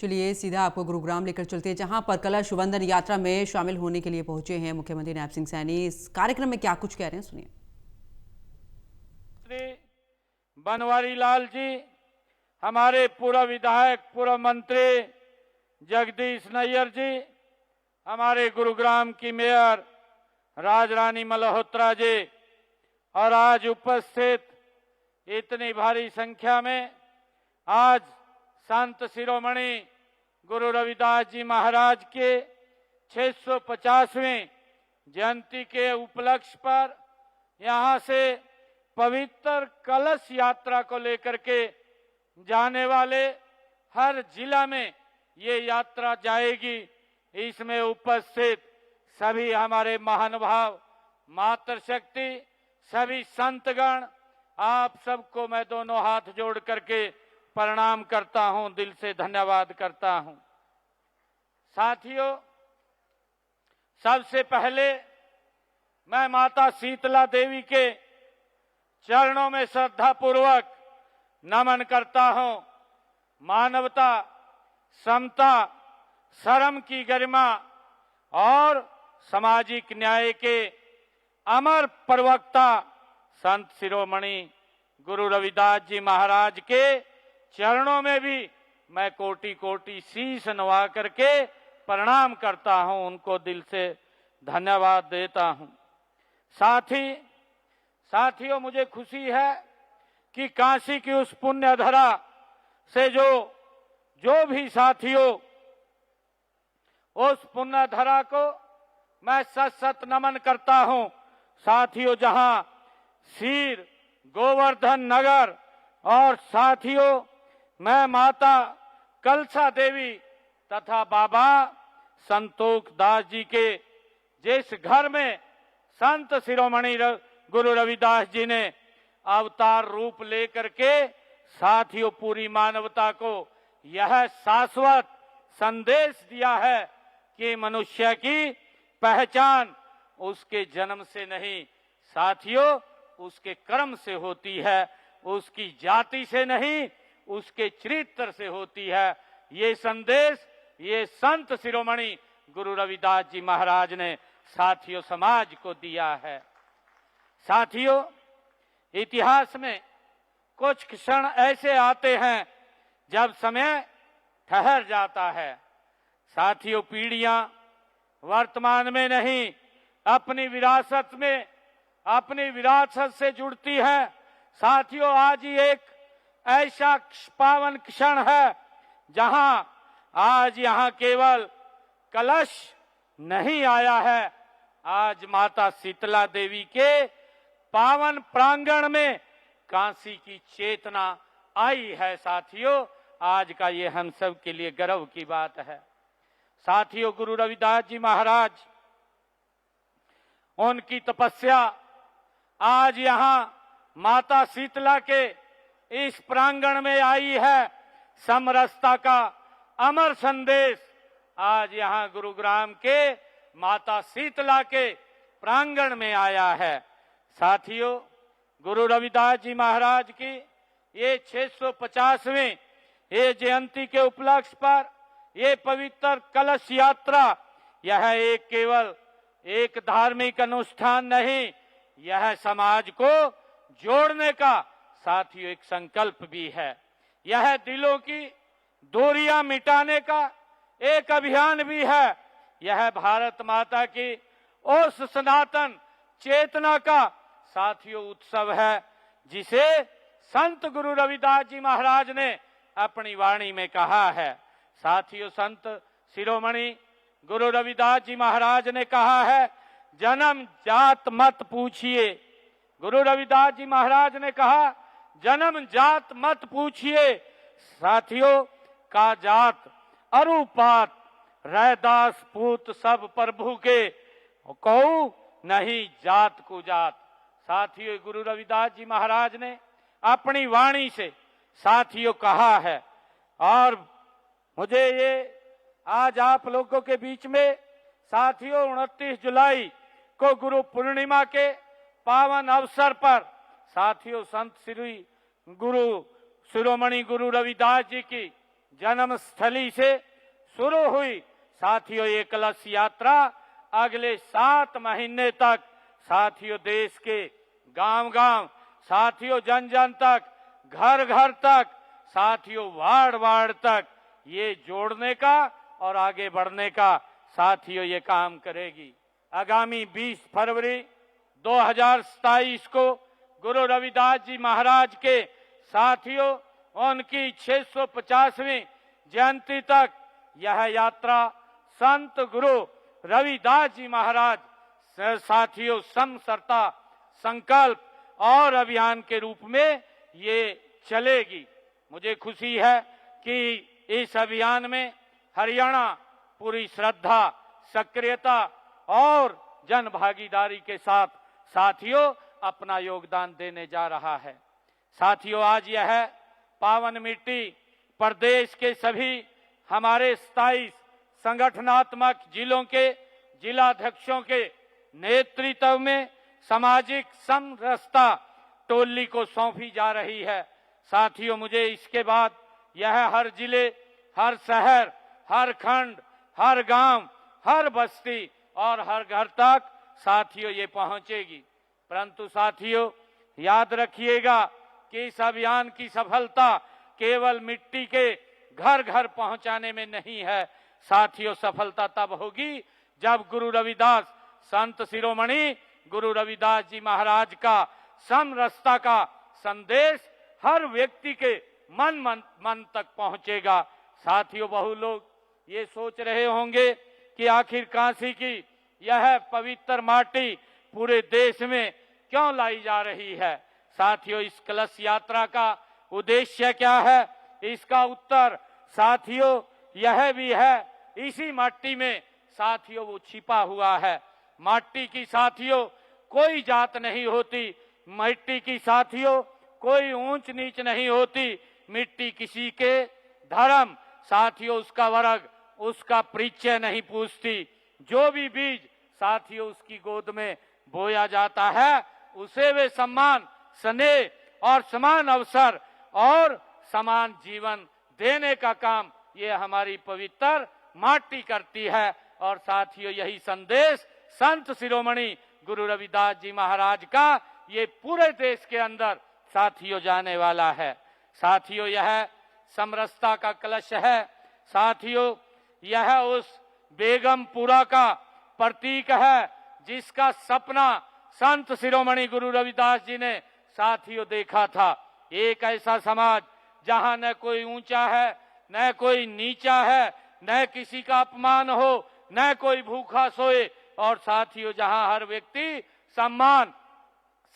चलिए सीधा आपको गुरुग्राम लेकर चलते हैं, जहां पर कलश वंदन यात्रा में शामिल होने के लिए पहुंचे हैं मुख्यमंत्री नैब सिंह सैनी। इस कार्यक्रम में क्या कुछ कह रहे हैं, सुनिए। बनवारी लाल जी, हमारे पूर्व विधायक पूर्व मंत्री जगदीश नैयर जी, हमारे गुरुग्राम की मेयर राजरानी मल्होत्रा जी और आज उपस्थित इतनी भारी संख्या में आज संत शिरोमणि गुरु रविदास जी महाराज के 650वें जयंती के उपलक्ष्य पर यहाँ से पवित्र कलश यात्रा को लेकर के जाने वाले हर जिला में ये यात्रा जाएगी। इसमें उपस्थित सभी हमारे महानुभाव, मातृशक्ति, सभी संतगण, आप सबको मैं दोनों हाथ जोड़ करके प्रणाम करता हूं, दिल से धन्यवाद करता हूं। साथियों, सबसे पहले मैं माता शीतला देवी के चरणों में श्रद्धा पूर्वक नमन करता हूं। मानवता, समता, शर्म की गरिमा और सामाजिक न्याय के अमर प्रवक्ता संत शिरोमणि गुरु रविदास जी महाराज के चरणों में भी मैं कोटि कोटि शीश नवा करके प्रणाम करता हूं, उनको दिल से धन्यवाद देता हूं। साथियों, मुझे खुशी है कि काशी की उस पुण्य धरा से जो भी साथियों उस पुण्य धरा को मैं सत नमन करता हूं। साथियों, जहां शीर गोवर्धन नगर और साथियों मैं माता कलसा देवी तथा बाबा संतोष दास जी के जिस घर में संत शिरोमणि गुरु रविदास जी ने अवतार रूप लेकर के साथियों पूरी मानवता को यह शाश्वत संदेश दिया है कि मनुष्य की पहचान उसके जन्म से नहीं साथियों उसके कर्म से होती है, उसकी जाति से नहीं उसके चरित्र से होती है। ये संदेश ये संत शिरोमणि गुरु रविदास जी महाराज ने साथियों समाज को दिया है। साथियों, इतिहास में कुछ क्षण ऐसे आते हैं जब समय ठहर जाता है। साथियों, पीढ़ियां वर्तमान में नहीं अपनी विरासत से जुड़ती है। साथियों, आज ही एक ऐसा पावन क्षण है जहां आज यहां केवल कलश नहीं आया है, आज माता शीतला देवी के पावन प्रांगण में काशी की चेतना आई है। साथियों, आज का ये हम सब के लिए गर्व की बात है। साथियों, गुरु रविदास जी महाराज, उनकी तपस्या आज यहां माता शीतला के इस प्रांगण में आई है। समरसता का अमर संदेश आज यहां गुरुग्राम के माता शीतला के प्रांगण में आया है। साथियों, गुरु रविदास जी महाराज की ये 650वें ये जयंती के उपलक्ष्य पर ये पवित्र कलश यात्रा यह केवल एक धार्मिक अनुष्ठान नहीं, यह समाज को जोड़ने का साथियों एक संकल्प भी है। यह दिलों की दूरियां मिटाने का एक अभियान भी है। यह भारत माता की उस सनातन चेतना का साथियों उत्सव है जिसे संत गुरु रविदास जी महाराज ने अपनी वाणी में कहा है। साथियों, संत शिरोमणि गुरु रविदास जी महाराज ने कहा है, जन्म जात मत पूछिए। गुरु रविदास जी महाराज ने कहा, जन्म जात मत पूछिए। साथियों, का जात अरुपात रैदास पूत सब प्रभु के कहू नहीं जात को जात। साथियों, गुरु रविदास जी महाराज ने अपनी वाणी से साथियों कहा है। और मुझे ये आज आप लोगों के बीच में साथियों 29 जुलाई को गुरु पूर्णिमा के पावन अवसर पर साथियों संत श्री गुरु शिरोमणि गुरु रविदास जी की जन्मस्थली से शुरू हुई साथियों ये कलश यात्रा अगले 7 महीने तक साथियों देश के गांव-गांव, साथियों जन-जन तक, घर-घर तक, साथियों वार्ड-वार्ड तक ये जोड़ने का और आगे बढ़ने का साथियों ये काम करेगी। आगामी 20 फरवरी 2027 को गुरु रविदास जी महाराज के साथियों उनकी 650वीं जयंती तक यह यात्रा संत गुरु रविदास जी महाराज साथियों समसरता संकल्प और अभियान के रूप में ये चलेगी। मुझे खुशी है कि इस अभियान में हरियाणा पूरी श्रद्धा, सक्रियता और जन भागीदारी के साथ साथियों अपना योगदान देने जा रहा है। साथियों आज यह पावन मिट्टी प्रदेश के सभी हमारे 27 संगठनात्मक जिलों के जिलाध्यक्षों के नेतृत्व में सामाजिक समरसता टोली को सौंपी जा रही है। साथियों मुझे इसके बाद यह हर जिले, हर शहर, हर खंड, हर गांव, हर बस्ती और हर घर तक साथियों ये पहुंचेगी। परंतु साथियों याद रखिएगा कि इस अभियान की सफलता केवल मिट्टी के घर घर पहुंचाने में नहीं है। साथियों सफलता तब होगी जब गुरु रविदास संत शिरोमणि गुरु रविदास जी महाराज का समरसता का संदेश हर व्यक्ति के मन तक पहुंचेगा। साथियों बहु लोग ये सोच रहे होंगे कि आखिर काशी की यह पवित्र माटी पूरे देश में क्यों लाई जा रही है। साथियों इस कलश यात्रा का उद्देश्य क्या है, इसका उत्तर साथियों यह भी है, इसी माटी में साथियों वो छिपा हुआ है। माटी की साथियों कोई जात नहीं होती, मिट्टी की साथियों कोई ऊंच नीच नहीं होती। मिट्टी किसी के धर्म साथियों उसका वर्ग उसका परिचय नहीं पूछती। जो भी बीज साथियों उसकी गोद में बोया जाता है उसे वे सम्मान, स्नेह और समान अवसर और समान जीवन देने का काम ये हमारी पवित्र माटी करती है। और साथियों यही संदेश संत शिरोमणि गुरु रविदास जी महाराज का ये पूरे देश के अंदर साथियों जाने वाला है। साथियों यह समरसता का कलश है। साथियों यह उस बेगमपुरा का प्रतीक है जिसका सपना संत शिरोमणि गुरु रविदास जी ने साथियों देखा था। एक ऐसा समाज जहां न कोई ऊंचा है न कोई नीचा है, न किसी का अपमान हो, न कोई भूखा सोए, और साथियों जहां हर व्यक्ति सम्मान,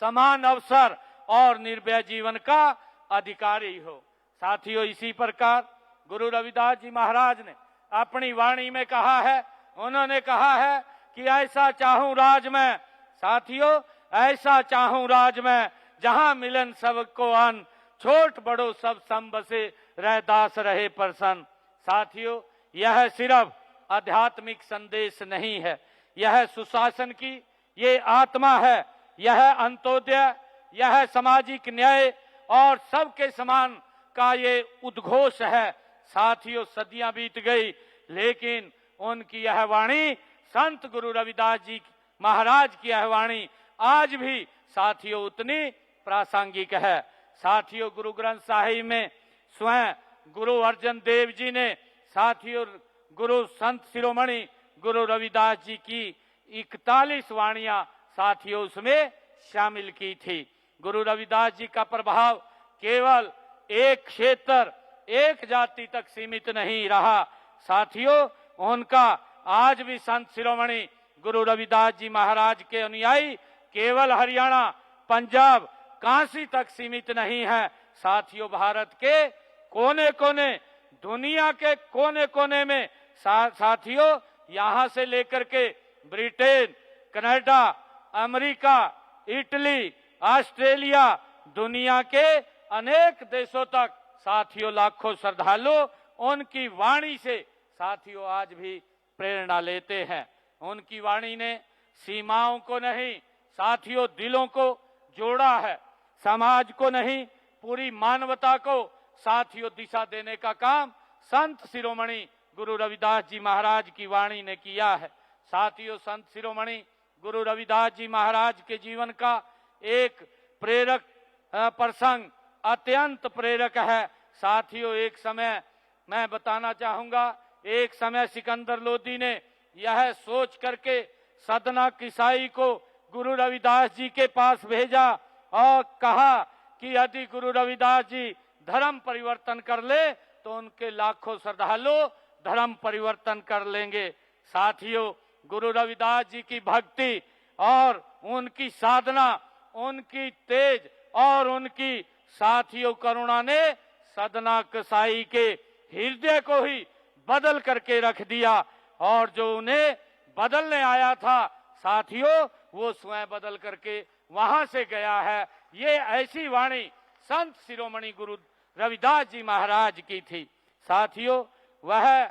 समान अवसर और निर्भय जीवन का अधिकारी हो। साथियों इसी प्रकार गुरु रविदास जी महाराज ने अपनी वाणी में कहा है, उन्होंने कहा है कि ऐसा चाहूं राज में, साथियों ऐसा चाहूं राज में जहां मिलन सबको अन्न, छोट बड़ो सब सम बसे रह दास रहे प्रसन्न। साथियों यह सिर्फ आध्यात्मिक संदेश नहीं है, यह सुशासन की ये आत्मा है, यह अंत्योदय, यह सामाजिक न्याय और सबके समान का ये उद्घोष है। साथियों सदियां बीत गई लेकिन उनकी यह वाणी संत गुरु रविदास जी महाराज की यह वाणी आज भी साथियों उतनी प्रासंगिक है। साथियों गुरु ग्रंथ साहिब में स्वयं गुरु अर्जन देव जी ने साथियों गुरु संत शिरोमणि गुरु रविदास जी की 41 वाणियां साथियों उसमें शामिल की थी। गुरु रविदास जी का प्रभाव केवल एक क्षेत्र, एक जाति तक सीमित नहीं रहा। साथियों उनका आज भी संत शिरोमणि गुरु रविदास जी महाराज के अनुयायी केवल हरियाणा, पंजाब, काशी तक सीमित नहीं है। साथियों भारत के कोने कोने, दुनिया के कोने कोने में साथियों यहां से लेकर के Britain, Canada, America, Italy, Australia, दुनिया के अनेक देशों तक साथियों लाखों श्रद्धालु उनकी वाणी से साथियों आज भी प्रेरणा लेते हैं। उनकी वाणी ने सीमाओं को नहीं साथियों दिलों को जोड़ा है, समाज को नहीं पूरी मानवता को साथियों दिशा देने का काम संत शिरोमणि गुरु रविदास जी महाराज की वाणी ने किया है। साथियों, संत शिरोमणि गुरु रविदास जी महाराज के जीवन का एक प्रेरक प्रसंग अत्यंत प्रेरक है। साथियों, एक समय मैं बताना चाहूंगा, एक समय सिकंदर लोदी ने यह सोच करके सदना किसाई को गुरु रविदास जी के पास भेजा और कहा कि यदि गुरु रविदास जी धर्म परिवर्तन कर ले तो उनके लाखों श्रद्धालु धर्म परिवर्तन कर लेंगे। साथियों, गुरु रविदास जी की भक्ति और उनकी साधना, उनकी तेज और उनकी साथियों करुणा ने सदना कसाई के हृदय को ही बदल करके रख दिया और जो उन्हें बदलने आया था साथियों, वो स्वयं बदल करके वहां से गया है। ये ऐसी वाणी संत शिरोमणि गुरु रविदास जी महाराज की थी। साथियों, वह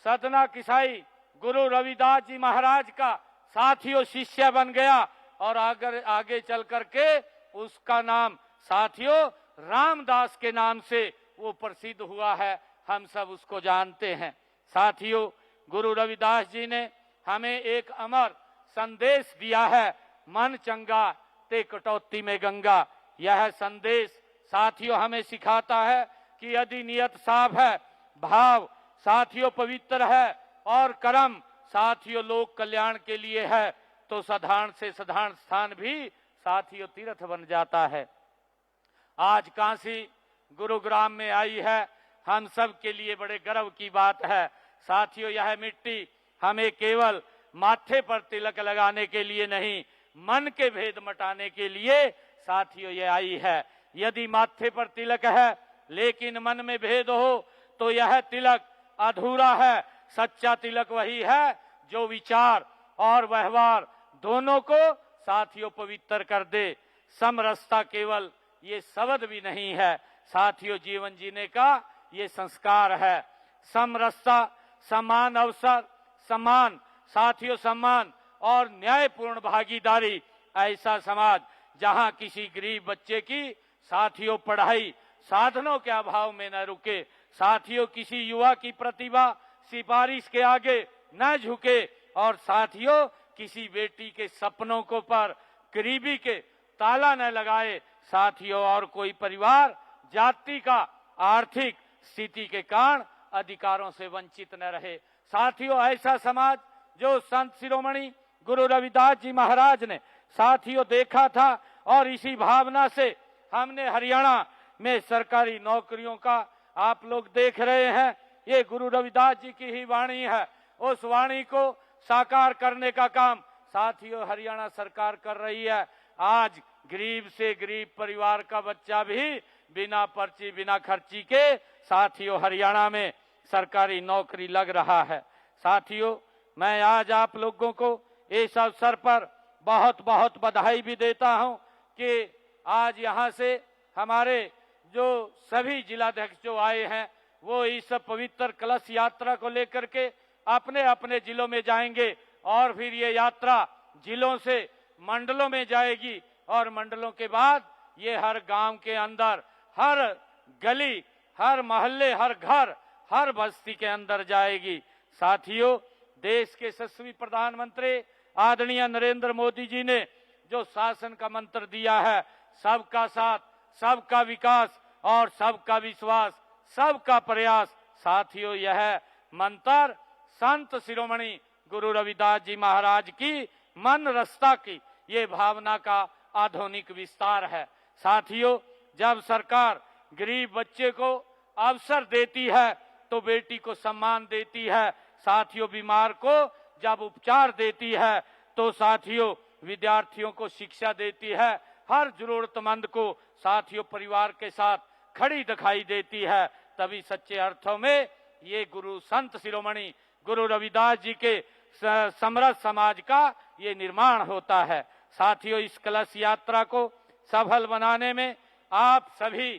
सदना किसाई गुरु रविदास जी महाराज का साथियों शिष्य बन गया और आगे चल करके उसका नाम साथियों रामदास के नाम से वो प्रसिद्ध हुआ है। हम सब उसको जानते हैं। साथियों, गुरु रविदास जी ने हमें एक अमर संदेश दिया है, मन चंगा ते कटौती में गंगा। यह संदेश साथियों हमें सिखाता है कि यदि नियत साफ है, भाव साथियों पवित्र है और कर्म साथियों लोक कल्याण के लिए है तो साधारण से साधारण स्थान भी साथियों तीर्थ बन जाता है। आज काशी गुरुग्राम में आई है, हम सब के लिए बड़े गर्व की बात है। साथियों, यह मिट्टी हमें केवल माथे पर तिलक लगाने के लिए नहीं, मन के भेद मिटाने के लिए साथियों ये आई है। यदि माथे पर तिलक है लेकिन मन में भेद हो तो यह तिलक अधूरा है। सच्चा तिलक वही है जो विचार और व्यवहार दोनों को साथियों पवित्र कर दे। समरसता केवल ये शब्द भी नहीं है साथियों, जीवन जीने का ये संस्कार है। समरसता, समान अवसर, समान साथियों सम्मान और न्यायपूर्ण भागीदारी, ऐसा समाज जहां किसी गरीब बच्चे की साथियों पढ़ाई साधनों के अभाव में न रुके, साथियों किसी युवा की प्रतिभा सिफारिश के आगे न झुके और साथियों किसी बेटी के सपनों को पर गरीबी के ताला न लगाए। साथियों, और कोई परिवार जाति का आर्थिक स्थिति के कारण अधिकारों से वंचित न रहे। साथियों, ऐसा समाज जो संत शिरोमणि गुरु रविदास जी महाराज ने साथियों देखा था और इसी भावना से हमने हरियाणा में सरकारी नौकरियों का आप लोग देख रहे हैं, ये गुरु रविदास जी की ही वाणी है। उस वाणी को साकार करने का काम साथियों हरियाणा सरकार कर रही है। आज गरीब से गरीब परिवार का बच्चा भी बिना पर्ची बिना खर्ची के साथियों हरियाणा में सरकारी नौकरी लग रहा है। साथियों, मैं आज आप लोगों को इस अवसर पर बहुत बहुत बधाई भी देता हूं कि आज यहां से हमारे जो सभी जिलाध्यक्ष जो आए हैं वो इस पवित्र कलश यात्रा को लेकर के अपने अपने जिलों में जाएंगे और फिर ये यात्रा जिलों से मंडलों में जाएगी और मंडलों के बाद ये हर गांव के अंदर, हर गली, हर मोहल्ले, हर घर, हर बस्ती के अंदर जाएगी। साथियों, देश के यशस्वी प्रधानमंत्री आदरणीय नरेंद्र मोदी जी ने जो शासन का मंत्र दिया है, सबका साथ, सबका विकास और सबका विश्वास, सबका प्रयास, साथियों यह मंत्र संत शिरोमणि गुरु रविदास जी महाराज की मन रस्ता की ये भावना का आधुनिक विस्तार है। साथियों, जब सरकार गरीब बच्चे को अवसर देती है तो बेटी को सम्मान देती है। साथियों, बीमार को जब उपचार देती है तो साथियों विद्यार्थियों को शिक्षा देती है। हर जरूरतमंद को साथियों परिवार के साथ खड़ी दिखाई देती है। तभी सच्चे अर्थों में ये गुरु संत शिरोमणि गुरु रविदास जी के समरस समाज का ये निर्माण होता है। साथियों, इस कलश यात्रा को सफल बनाने में आप सभी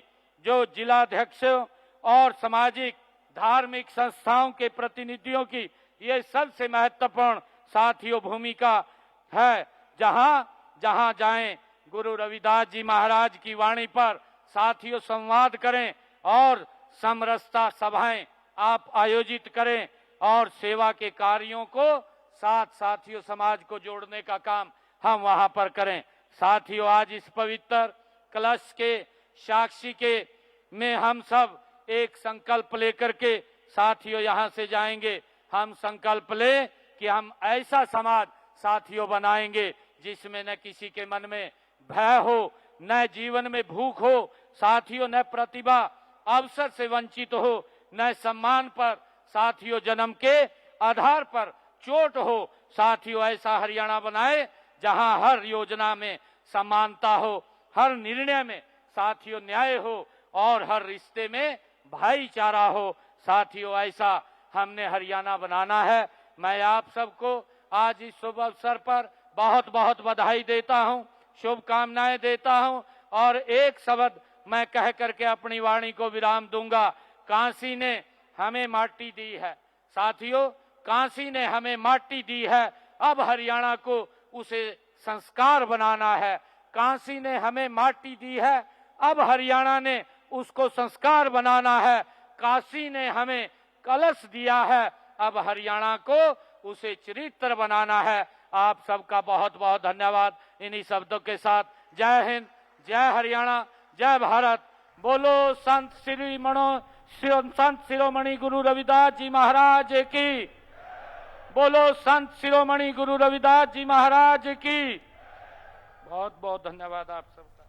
जो जिलाध्यक्षों और सामाजिक धार्मिक संस्थाओं के प्रतिनिधियों की ये सबसे महत्वपूर्ण साथियों भूमिका है। जहां जहां जाएं गुरु रविदास जी महाराज की वाणी पर साथियों संवाद करें और समरसता सभाएं आप आयोजित करें और सेवा के कार्यों को साथ साथियों समाज को जोड़ने का काम हम वहां पर करें। साथियों, आज इस पवित्र कलश के साक्षी के में हम सब एक संकल्प लेकर के साथियों यहां से जाएंगे। हम संकल्प ले कि हम ऐसा समाज साथियों बनाएंगे जिसमें न किसी के मन में भय हो, न जीवन में भूख हो साथियों, न प्रतिभा अवसर से वंचित हो, न सम्मान पर साथियों जन्म के आधार पर चोट हो। साथियों, ऐसा हरियाणा बनाए जहां हर योजना में समानता हो, हर निर्णय में साथियों न्याय हो और हर रिश्ते में भाईचारा हो। साथियों, ऐसा हमने हरियाणा बनाना है। मैं आप सबको आज इस शुभ अवसर पर बहुत बहुत बधाई देता हूं, शुभकामनाएं देता हूं और एक शब्द मैं कह करके अपनी वाणी को विराम दूंगा। काशी ने हमें माटी दी है साथियों, काशी ने हमें माटी दी है, अब हरियाणा को उसे संस्कार बनाना है। काशी ने हमें माटी दी है, अब हरियाणा ने उसको संस्कार बनाना है। काशी ने हमें कलश दिया है, अब हरियाणा को उसे चरित्र बनाना है। आप सबका बहुत बहुत धन्यवाद। इन्हीं शब्दों के साथ जय हिंद, जय हरियाणा, जय भारत। बोलो संत शिरोमणि गुरु रविदास जी महाराज की। बोलो संत शिरोमणि गुरु रविदास जी महाराज की। बहुत बहुत धन्यवाद आप सबका।